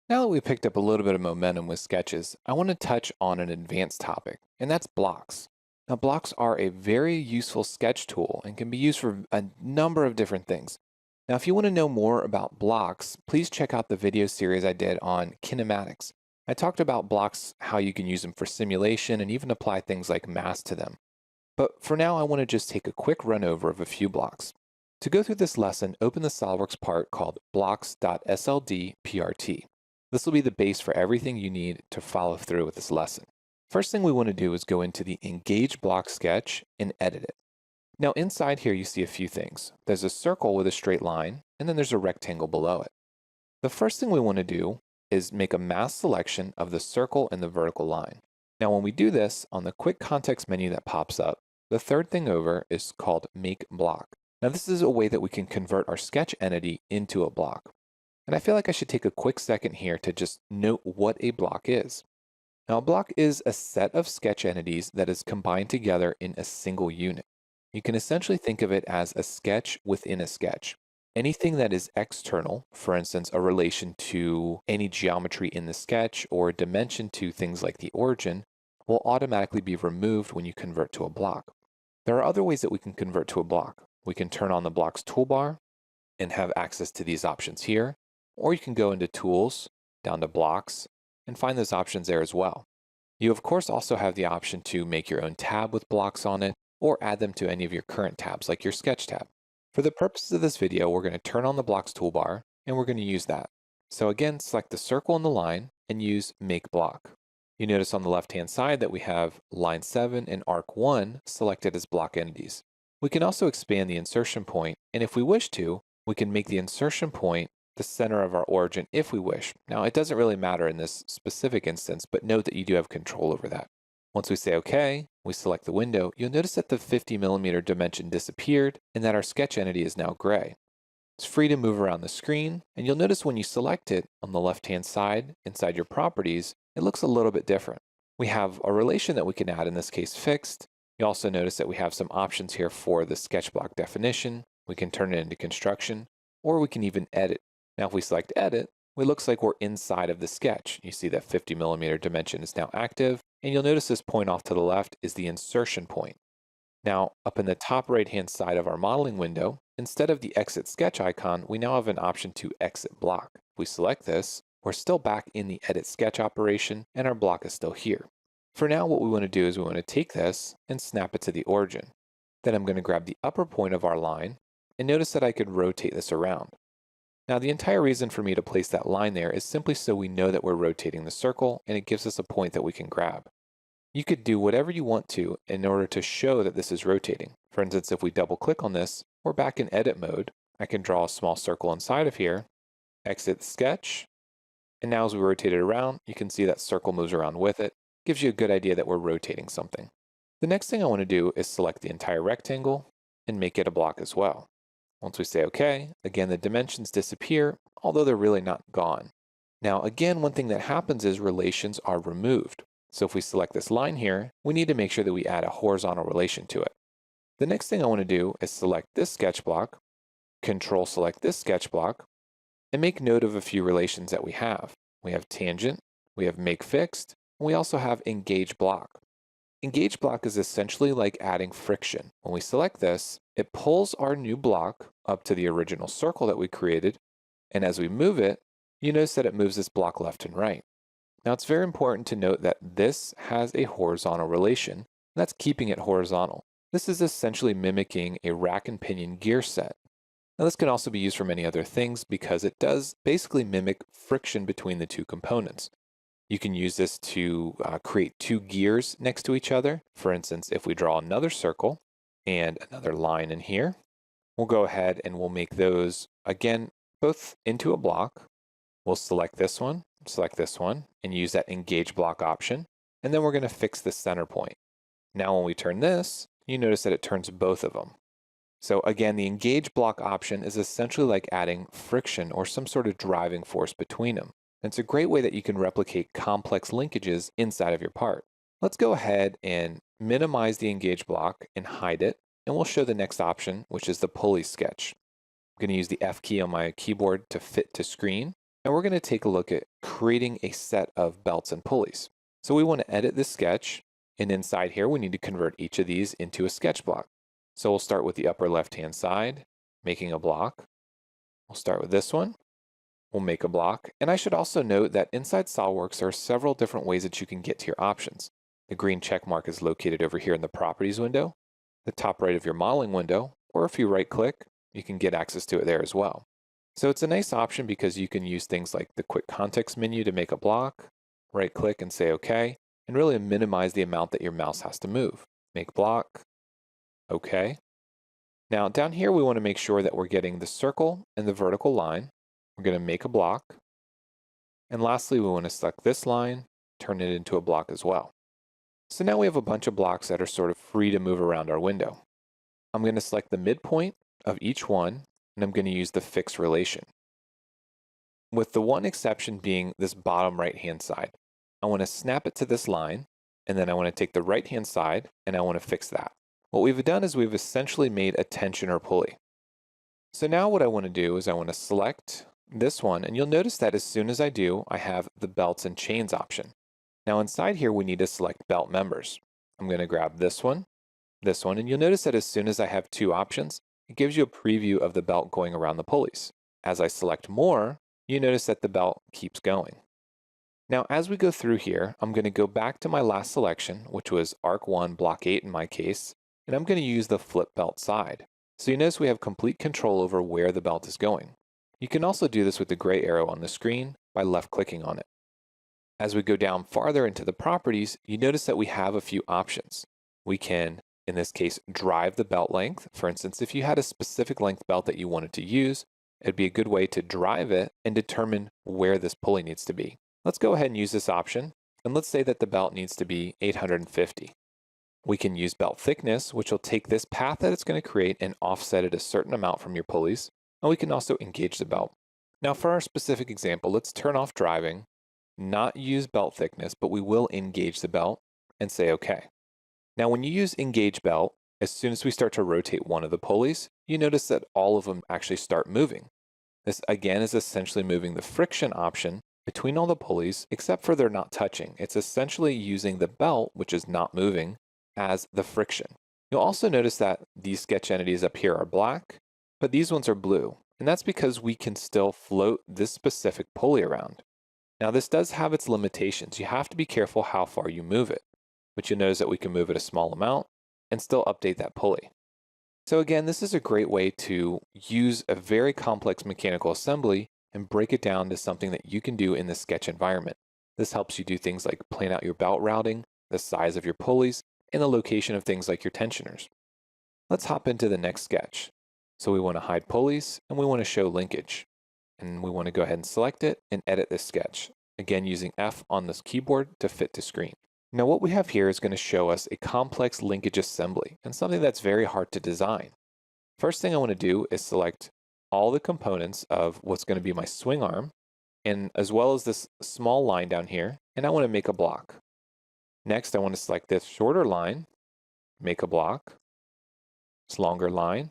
Now that we picked up a little bit of momentum with sketches, I want to touch on an advanced topic, and that's blocks. Now, blocks are a very useful sketch tool and can be used for a number of different things. Now, if you want to know more about blocks, please check out the video series I did on kinematics. I talked about blocks, how you can use them for simulation, and even apply things like mass to them. But for now, I want to just take a quick run over of a few blocks. To go through this lesson, open the SolidWorks part called blocks.sldprt. This will be the base for everything you need to follow through with this lesson. First thing we want to do is go into the Engage Block sketch and edit it. Now inside here you see a few things. There's a circle with a straight line, and then there's a rectangle below it. The first thing we want to do is make a mass selection of the circle and the vertical line. Now when we do this, on the quick context menu that pops up, the third thing over is called Make Block. Now this is a way that we can convert our sketch entity into a block. And I feel like I should take a quick second here to just note what a block is. Now, a block is a set of sketch entities that is combined together in a single unit. You can essentially think of it as a sketch within a sketch. Anything that is external, for instance, a relation to any geometry in the sketch or a dimension to things like the origin, will automatically be removed when you convert to a block. There are other ways that we can convert to a block. We can turn on the blocks toolbar and have access to these options here. Or you can go into Tools, down to Blocks, and find those options there as well. You of course also have the option to make your own tab with blocks on it, or add them to any of your current tabs, like your Sketch tab. For the purposes of this video, we're going to turn on the Blocks toolbar, and we're going to use that. So again, select the circle and the line, and use Make Block. You notice on the left-hand side that we have Line 7 and Arc 1 selected as block entities. We can also expand the insertion point, and if we wish to, we can make the insertion point the center of our origin if we wish. Now, it doesn't really matter in this specific instance, but note that you do have control over that. Once we say OK, we select the window, you'll notice that the 50mm dimension disappeared and that our sketch entity is now gray. It's free to move around the screen, and you'll notice when you select it on the left-hand side, inside your properties, it looks a little bit different. We have a relation that we can add, in this case fixed. You also notice that we have some options here for the sketch block definition. We can turn it into construction, or we can even edit. Now, if we select Edit, it looks like we're inside of the sketch. You see that 50mm dimension is now active, and you'll notice this point off to the left is the insertion point. Now, up in the top right-hand side of our modeling window, instead of the Exit Sketch icon, we now have an option to Exit Block. If we select this, we're still back in the Edit Sketch operation, and our block is still here. For now, what we want to do is we want to take this and snap it to the origin. Then I'm going to grab the upper point of our line, and notice that I could rotate this around. Now, the entire reason for me to place that line there is simply so we know that we're rotating the circle, and it gives us a point that we can grab. You could do whatever you want to in order to show that this is rotating. For instance, if we double click on this, we're back in edit mode. I can draw a small circle inside of here, exit sketch, and now as we rotate it around, you can see that circle moves around with it. Gives you a good idea that we're rotating something. The next thing I want to do is select the entire rectangle and make it a block as well. Once we say OK, again, the dimensions disappear, although they're really not gone. Now, again, one thing that happens is relations are removed. So if we select this line here, we need to make sure that we add a horizontal relation to it. The next thing I want to do is select this sketch block, Control select this sketch block, and make note of a few relations that we have. We have tangent, we have make fixed, and we also have engage block. Engage block is essentially like adding friction. When we select this, it pulls our new block up to the original circle that we created, and as we move it, you notice that it moves this block left and right. Now, it's very important to note that this has a horizontal relation, and that's keeping it horizontal. This is essentially mimicking a rack and pinion gear set. Now, this can also be used for many other things because it does basically mimic friction between the two components. You can use this to create two gears next to each other. For instance, if we draw another circle and another line in here, we'll go ahead and we'll make those, again, both into a block. We'll select this one, and use that engage block option. And then we're going to fix the center point. Now, when we turn this, you notice that it turns both of them. So again, the engage block option is essentially like adding friction or some sort of driving force between them. And it's a great way that you can replicate complex linkages inside of your part. Let's go ahead and minimize the engage block and hide it. And we'll show the next option, which is the pulley sketch. I'm going to use the F key on my keyboard to fit to screen. Now we're going to take a look at creating a set of belts and pulleys. So we want to edit this sketch, and inside here we need to convert each of these into a sketch block. So we'll start with the upper left-hand side, making a block. We'll start with this one. We'll make a block. And I should also note that inside SolidWorks there are several different ways that you can get to your options. The green check mark is located over here in the Properties window, the top right of your modeling window, or if you right-click, you can get access to it there as well. So it's a nice option because you can use things like the quick context menu to make a block, right-click and say OK, and really minimize the amount that your mouse has to move. Make block, OK. Now down here we want to make sure that we're getting the circle and the vertical line. We're going to make a block. And lastly, we want to select this line, turn it into a block as well. So now we have a bunch of blocks that are sort of free to move around our window. I'm going to select the midpoint of each one, and I'm going to use the fix relation. With the one exception being this bottom right-hand side. I want to snap it to this line, and then I want to take the right-hand side, and I want to fix that. What we've done is we've essentially made a tension or pulley. So now what I want to do is I want to select this one, and you'll notice that as soon as I do, I have the belts and chains option. Now inside here, we need to select belt members. I'm going to grab this one, and you'll notice that as soon as I have two options, it gives you a preview of the belt going around the pulleys. As I select more, you notice that the belt keeps going. Now as we go through here, I'm going to go back to my last selection, which was Arc 1, Block 8 in my case, and I'm going to use the flip belt side. So you notice we have complete control over where the belt is going. You can also do this with the gray arrow on the screen by left-clicking on it. As we go down farther into the properties, you notice that we have a few options. We can, in this case, drive the belt length. For instance, if you had a specific length belt that you wanted to use, it'd be a good way to drive it and determine where this pulley needs to be. Let's go ahead and use this option, and let's say that the belt needs to be 850. We can use belt thickness, which will take this path that it's going to create and offset it a certain amount from your pulleys. And we can also engage the belt. Now for our specific example, let's turn off driving, not use belt thickness, but we will engage the belt and say OK. Now when you use engage belt, as soon as we start to rotate one of the pulleys, you notice that all of them actually start moving. This again is essentially moving the friction option between all the pulleys, except for they're not touching. It's essentially using the belt, which is not moving, as the friction. You'll also notice that these sketch entities up here are black, but these ones are blue, and that's because we can still float this specific pulley around. Now this does have its limitations. You have to be careful how far you move it, but you'll notice that we can move it a small amount and still update that pulley. So again, this is a great way to use a very complex mechanical assembly and break it down to something that you can do in the sketch environment. This helps you do things like plan out your belt routing, the size of your pulleys, and the location of things like your tensioners. Let's hop into the next sketch. So we want to hide pulleys and we want to show linkage. And we want to go ahead and select it and edit this sketch. Again, using F on this keyboard to fit to screen. Now what we have here is going to show us a complex linkage assembly and something that's very hard to design. First thing I want to do is select all the components of what's going to be my swing arm, and as well as this small line down here, and I want to make a block. Next, I want to select this shorter line, make a block, this longer line,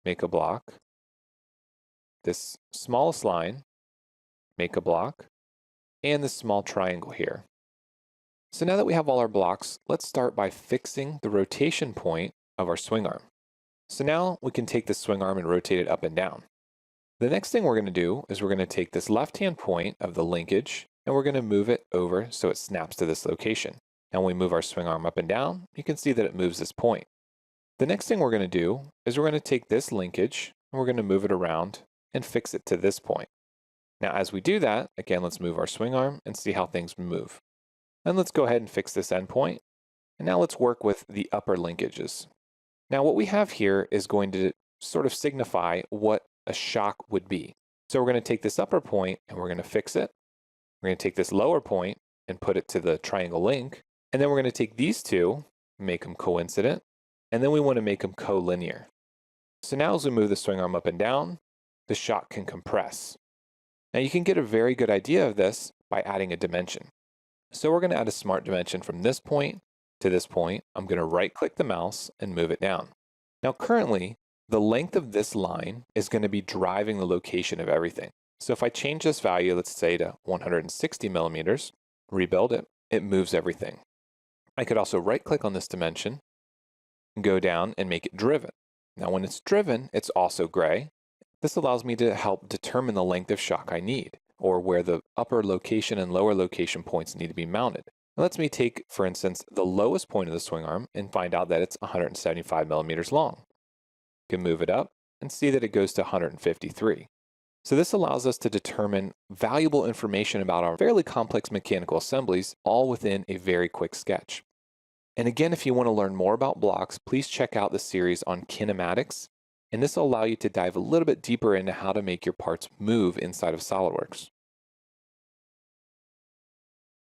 make a block, this smallest line, make a block, and this small triangle here. So now that we have all our blocks, let's start by fixing the rotation point of our swing arm. So now we can take this swing arm and rotate it up and down. The next thing we're going to do is we're going to take this left-hand point of the linkage and we're going to move it over so it snaps to this location. Now when we move our swing arm up and down, you can see that it moves this point. The next thing we're going to do is we're going to take this linkage and we're going to move it around and fix it to this point. Now as we do that, again, let's move our swing arm and see how things move. Then let's go ahead and fix this endpoint. And now let's work with the upper linkages. Now what we have here is going to sort of signify what a shock would be. So we're going to take this upper point and we're going to fix it. We're going to take this lower point and put it to the triangle link. And then we're going to take these two, make them coincident, and then we want to make them collinear. So now as we move the swing arm up and down, the shock can compress. Now you can get a very good idea of this by adding a dimension. So we're going to add a smart dimension from this point to this point. I'm going to right-click the mouse and move it down. Now currently, the length of this line is going to be driving the location of everything. So if I change this value, let's say to 160 millimeters, rebuild it, it moves everything. I could also right-click on this dimension, go down and make it driven. Now when it's driven, it's also gray. This allows me to help determine the length of shock I need, or where the upper location and lower location points need to be mounted. It lets me take, for instance, the lowest point of the swing arm and find out that it's 175 millimeters long. You can move it up and see that it goes to 153. So this allows us to determine valuable information about our fairly complex mechanical assemblies, all within a very quick sketch. And again, if you want to learn more about blocks, please check out the series on kinematics, and this will allow you to dive a little bit deeper into how to make your parts move inside of SolidWorks.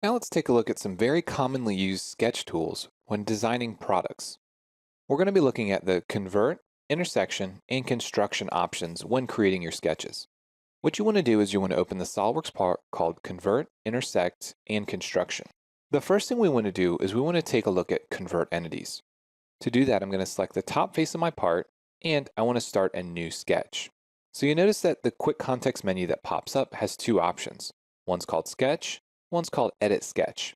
Now let's take a look at some very commonly used sketch tools when designing products. We're going to be looking at the convert, intersection, and construction options when creating your sketches. What you want to do is you want to open the SolidWorks part called Convert, Intersect, and Construction. The first thing we want to do is we want to take a look at Convert Entities. To do that, I'm going to select the top face of my part, and I want to start a new sketch. So you notice that the quick context menu that pops up has two options. One's called Sketch, one's called Edit Sketch.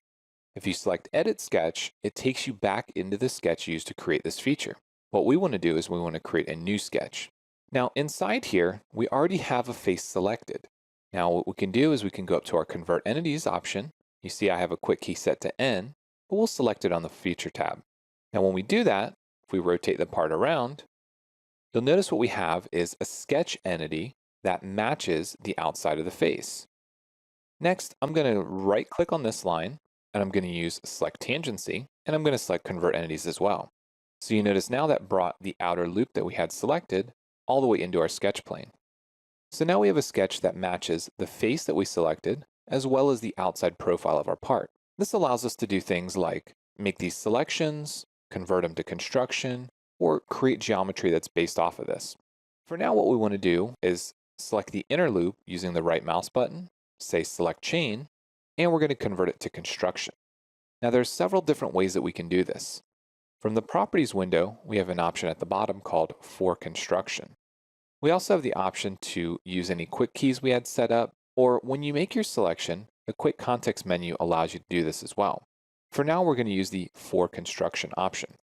If you select Edit Sketch, it takes you back into the sketch used to create this feature. What we want to do is we want to create a new sketch. Now inside here, we already have a face selected. Now what we can do is we can go up to our Convert Entities option. You see I have a quick key set to N, but we'll select it on the Feature tab. Now when we do that, if we rotate the part around, you'll notice what we have is a sketch entity that matches the outside of the face. Next, I'm going to right-click on this line, and I'm going to use Select Tangency, and I'm going to select Convert Entities as well. So you notice now that brought the outer loop that we had selected all the way into our sketch plane. So now we have a sketch that matches the face that we selected, as well as the outside profile of our part. This allows us to do things like make these selections, convert them to construction, or create geometry that's based off of this. For now, what we want to do is select the inner loop using the right mouse button, say Select Chain, and we're going to convert it to construction. Now there's several different ways that we can do this. From the Properties window, we have an option at the bottom called For Construction. We also have the option to use any quick keys we had set up, or when you make your selection, the quick context menu allows you to do this as well. For now, we're going to use the For Construction option.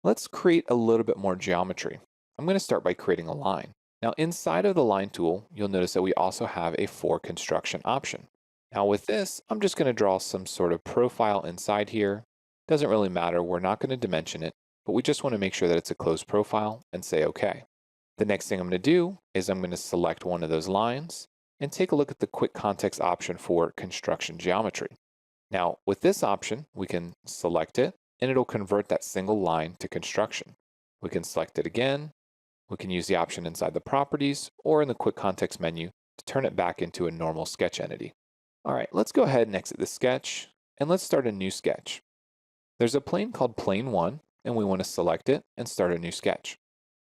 Let's create a little bit more geometry. I'm going to start by creating a line. Now inside of the line tool, you'll notice that we also have a For Construction option. Now with this, I'm just going to draw some sort of profile inside here. Doesn't really matter, we're not going to dimension it, but we just want to make sure that it's a closed profile and say OK. The next thing I'm going to do is I'm going to select one of those lines and take a look at the quick context option for construction geometry. Now with this option, we can select it and it'll convert that single line to construction. We can select it again. We can use the option inside the properties or in the quick context menu to turn it back into a normal sketch entity. All right, let's go ahead and exit the sketch and let's start a new sketch. There's a plane called Plane 1 and we want to select it and start a new sketch.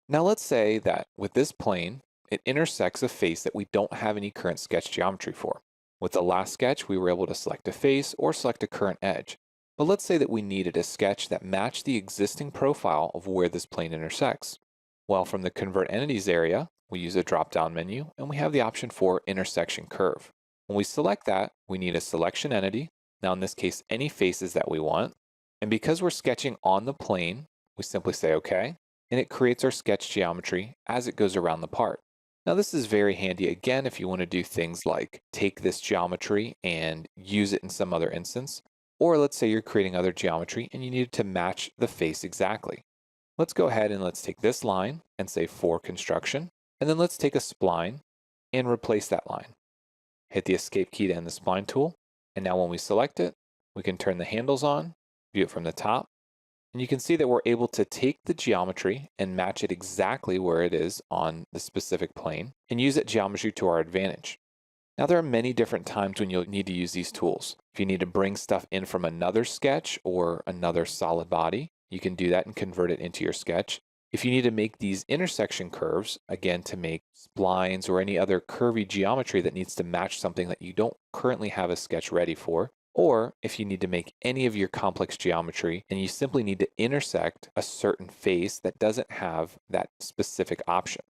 Now let's say that with this plane, it intersects a face that we don't have any current sketch geometry for. With the last sketch, we were able to select a face or select a current edge. But let's say that we needed a sketch that matched the existing profile of where this plane intersects. Well, from the Convert Entities area, we use a drop-down menu and we have the option for Intersection Curve. When we select that, we need a selection entity. Now in this case, any faces that we want. And because we're sketching on the plane, we simply say OK. And it creates our sketch geometry as it goes around the part. Now this is very handy again if you want to do things like take this geometry and use it in some other instance, or let's say you're creating other geometry and you need to match the face exactly. Let's go ahead and let's take this line and say For Construction, and then let's take a spline and replace that line. Hit the Escape key to end the spline tool, and now when we select it, we can turn the handles on, view it from the top, and you can see that we're able to take the geometry and match it exactly where it is on the specific plane and use that geometry to our advantage. Now there are many different times when you'll need to use these tools. If you need to bring stuff in from another sketch or another solid body, you can do that and convert it into your sketch. If you need to make these intersection curves, again, to make splines or any other curvy geometry that needs to match something that you don't currently have a sketch ready for, or if you need to make any of your complex geometry and you simply need to intersect a certain face that doesn't have that specific option.